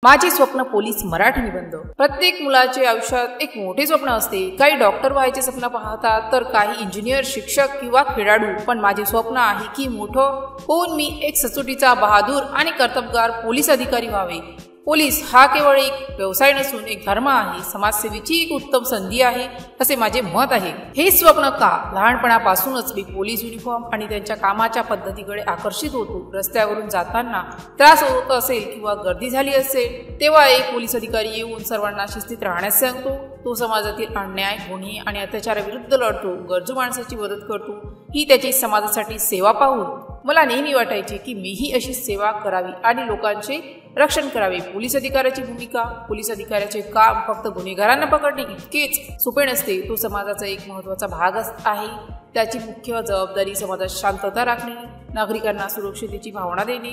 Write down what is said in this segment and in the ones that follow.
माझे स्वप्न पोलीस मराठी निबंध। प्रत्येक मुलाचे आयुष्यात एक मोठे स्वप्न असते। काही डॉक्टर व्हायचे स्वप्न पाहतात तर काही इंजिनियर, शिक्षक किंवा खेळाडू। पण माझे स्वप्न आहे की मोठं होऊन मी एक सचोटीचा, बहादूर आणि कर्तबगार पोलीस अधिकारी व्हावे। पोलीस हा केवळ एक व्यवसाय नसून एक धर्म आहे, समाजसेवेची एक उत्तम संधी आहे असे माझे मत आहे। हे स्वप्न का? लहानपणापासूनच मी पोलीस युनिफॉर्म आणि त्यांच्या कामाच्या पद्धतीकडे आकर्षित होतो। रस्त्यावरून जाताना त्रास होत असेल किंवा गर्दी झाली असेल तेव्हा एक पोलीस अधिकारी येऊन सर्वांना शिस्तीत राहण्यास सांगतो। तो समाजातील अन्याय, गुन्हे आणि अत्याचाराविरुद्ध लढतो, गरजू माणसाची मदत करतो। ही त्याची समाजासाठी सेवा पाहून मला नेहमी वाटायचे की मीही अशी सेवा करावी आणि लोकांचे रक्षण करावे। पोलीस अधिकाऱ्याची भूमिका, पोलीस अधिकाऱ्याचे काम फक्त गुन्हेगारांना पकडणे इतकेच सोपे नसते, तो समाजाचा एक महत्त्वाचा भाग आहे। त्याची मुख्य जबाबदारी समाजात शांतता राखणे, नागरिकांना सुरक्षिततेची भावना देणे,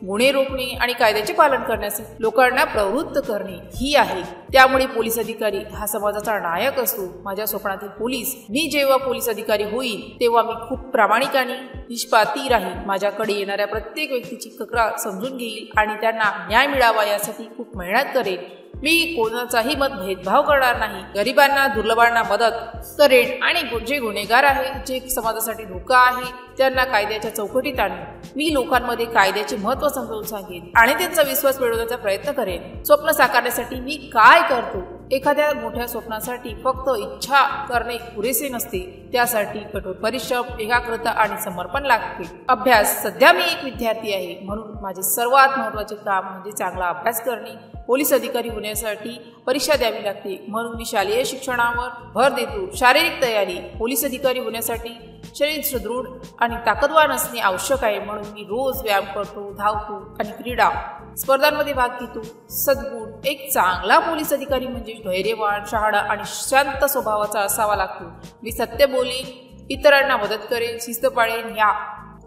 गुन्हे रोखणे आणि कायद्याचे पालन करण्यासाठी लोकांना प्रवृत्त करणे ही आहे। त्यामुळे पोलीस अधिकारी हा समाजाचा नायक असतो। माझ्या स्वप्नातील पोलीस, मी जेव्हा पोलीस अधिकारी होईल तेव्हा मी खूप प्रामाणिक आणि निष्पाती राहील। माझ्याकडे येणाऱ्या प्रत्येक व्यक्तीची तक्रार समजून घेईल आणि त्यांना न्याय मिळावा यासाठी खूप मेहनत करेन। मी कोणाचाही भेदभाव करणार नाही, गरिबांना, दुर्लभांना मदत करेन आणि जे गुन्हेगार आहे, जे समाजासाठी धोका आहे त्यांना कायद्याच्या चौकटीत आणेन। मी लोकांमध्ये कायद्याचे महत्त्व समजावून सांगेन आणि त्यांचा विश्वास मिळवण्याचा प्रयत्न करेन। स्वप्न साकारण्यासाठी मी काय करतो? एखाद्या मोठ्या स्वप्नासाठी फक्त इच्छा करणे पुरेसे नसते, त्यासाठी कठोर परिश्रम, एकाग्रता आणि समर्पण लागते। अभ्यास, सध्या मी एक विद्यार्थी आहे म्हणून माझे सर्वात महत्त्वाचे काम म्हणजे चांगला अभ्यास करणे। पोलीस अधिकारी होण्यासाठी परीक्षा द्यावी लागते म्हणून मी शालेय शिक्षणावर भर देतो। शारीरिक तयारी, पोलीस अधिकारी होण्यासाठी शरीर सुदृढ आणि ताकदवान असणे आवश्यक आहे म्हणून मी रोज व्यायाम करतो, धावतो आणि क्रीडा स्पर्धांमध्ये भाग घेतो। सद्गुण, एक चांगला पोलीस अधिकारी म्हणजे धैर्यवान, शहाणा आणि शांत स्वभावाचा असावा लागतो। मी सत्य बोलेन, इतरांना मदत करेन, शिस्त पाळेन, या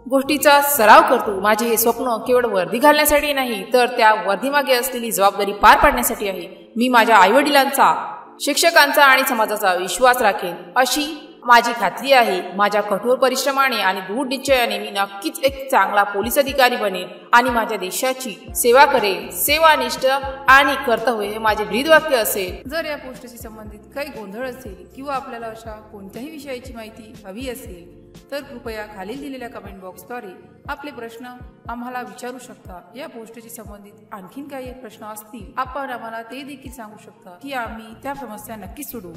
गोष्टीचा सराव करतो। माझे हे स्वप्न केवळ वर्दी घालण्यासाठी नाही तर त्या वर्दीमागे असलेली जबाबदारी पार पाडण्यासाठी आहे। मी माझ्या आईवडिलांचा, शिक्षकांचा आणि समाजाचा विश्वास राखेन अशी माझी खात्री आहे। माझ्या कठोर परिश्रमाने आणि दृढ निश्चयाने मी नक्कीच एक चांगला पोलीस अधिकारी बनेन आणि माझ्या देशाची सेवा करेन। सेवानिष्ठ आणि कर्तव्य हे माझे ब्रीदवाक्य असेल। जर या पोस्टशी संबंधित काही गोंधळ असेल किंवा आपल्याला अशा कोणत्याही विषयाची माहिती हवी असेल तर कृपया खालील दिलेल्या कमेंट बॉक्सद्वारे आपले प्रश्न आम्हाला विचारू शकता। या पोस्टशी संबंधित आणखीन काही प्रश्न असतील आपण आम्हाला ते देखील सांगू शकता की आम्ही त्या समस्या नक्की सोडवू।